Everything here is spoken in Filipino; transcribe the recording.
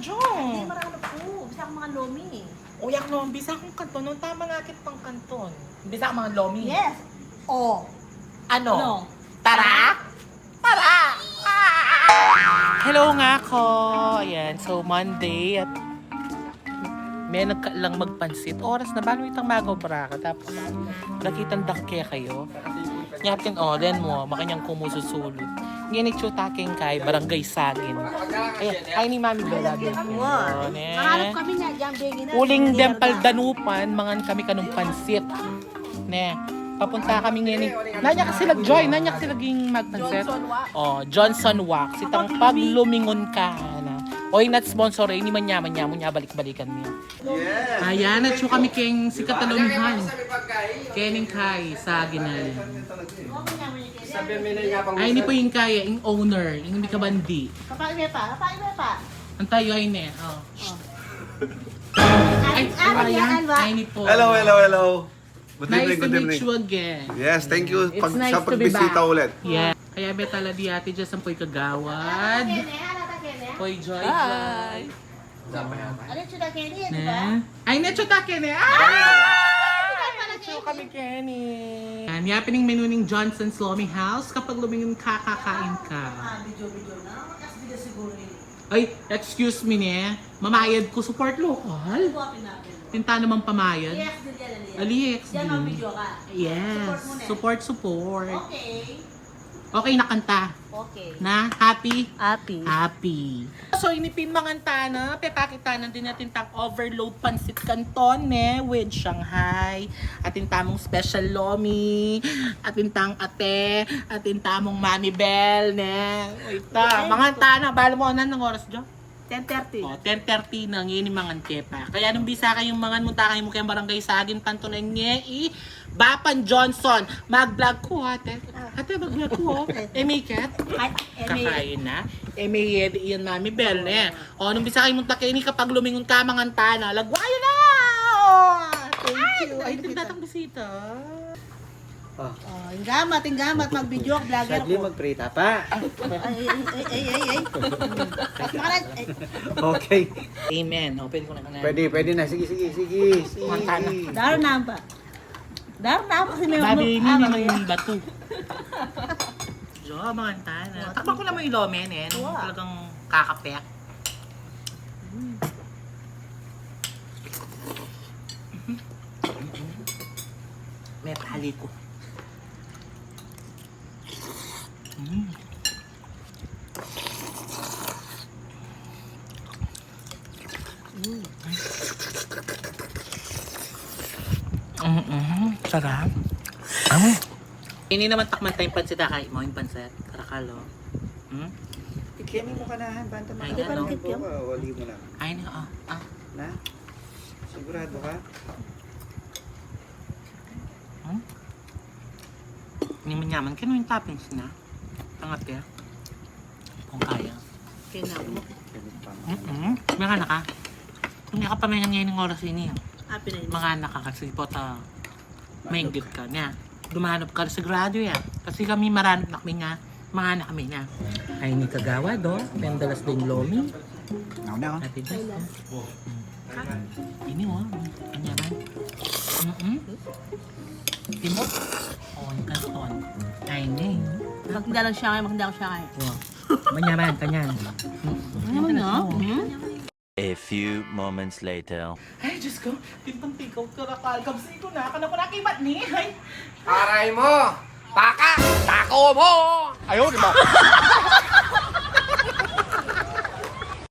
Jo. Hindi, marami po. Bisa akong mga lomi. Uyak no, bisa akong kanton. Nung tama nga kit pang kanton. Bisa akong mga lomi. Yes. Oh. Ano? Ano? Tara? Tara! Hello nga ko. Ayan, so Monday at may nagkaalang magpansit. Oras na ba? Itang magaw baraka. Tapos, nakitang dakke kayo. Nyatin den mo, makanyang kumususulod. Ngayon taking kay Barangay Sagin. Ay ni Mami Bella. Wow. Maharap kami na dyan, bigin na. Uling Dempal Danupan, mangan kami kanong pansit. Ne, papunta kami ngayon. Nanya kasi join, nanya kasi laging magpansit. Johnson Wax. Itang paglumingon ka na. Oy, not sponsor, hindi man yaman mo niya balik-balikan niya. Yes. Ayan, at kami kayong si Katalunhan. Kening Kai sa Ginay. Sabi mo na nga pang Ay, hindi po yung kaya, yung owner, yung hindi ka bandi. Papaime pa. Ang tayo ay ne. Oh. Ay, Ayan, ay, ni po. Hello. Good Nice evening, to good meet evening. you again. Yes, thank you It's pag, nice sa to be pagbisita back. ulit. Yeah. Kaya betala di ate dyan sa po'y kagawad. Po'y joy. Hi. Ano yung chuda Kenny, di ba? Ay, necho ta Kenny. Necho kami Kenny. Yan, yapining menu ng Johnson's Lomi House. Kapag lumingon kakakain ka. Video na. Kasi video siguro yun. Ay, excuse me ne. Mamayad ko support local. Buwapin natin. Tinta naman pamayad. Yes, din yan, Aliyek. Diyan ang video ka. Yes. Support Support. Okay. Okay na kanta. Okay. Na? Happy? Happy. Happy. So, inipin mga na, pepakitanan din natin tang overload pansit canton with Shanghai, atin tamong special lomi, atin tang ate, atin tamong Mami Bell, Ita, mga na, bala mo na ng oras dyan? 10:30. O, 10:30 nang yun yung mga kepa. Kaya nung bisa kayong mga munta kayo mo kayong barangay Sagin, tanto na niya Bapan Johnson, mag-vlog ko ate. Ate, mag-vlog ko. Emiket. Kakain na. Emi, yan Mami Bell, O, nung bisa kayo munta kayo kapag lumingon ka mga tana, lagwayo na! Thank you. Ay, tindatang bisita. Oh, inggamat, mag-video, vlogger Sadly ko. magprita pa. Ay. Okay. Amen. Open ko na kanina. Pwede na. Sige. Mantana. Daro na ba? Kasi may Babi, hindi mamaya. naman yung bato. Jo, mga tana. Takpan ko naman yung lomen nung Wow. talagang kakapek. May tali ko. Sarap. Ini naman takman tayong pansit kain mo yung pansit. Karakalo. Ikiyamin mo ka na. Banta mo. Ay, ano? Wali mo lang. Ay, Na? Sigurado ka? Hindi man yaman. Kano yung toppings na? Tangat ya? Kung kaya. Kaya mo. Mga anak ka. Hindi ka pamahingan ngayon ng oras ini. Happy na yun. Mga anak ka kasi po maingit ka niya. Dumanap ka sa grado ya. Kasi kami maranap na kami nga. Mga anak kami na. Ay, ni kagawa do. Pendalas din lomi. Na. Ate Jess. Ini kanyaman. Timot. Yung kanton. Ay, ni. Magtinda lang siya ngayon, Wow. Manyaman, kanyan. Ano na? A few moments later. Ay, Diyos ko. Tintang tikaw karakal. Kabsi ko na. Kana ko nakibat ni. Ay. Aray mo! Taka! Tako mo! Ayaw, di ba?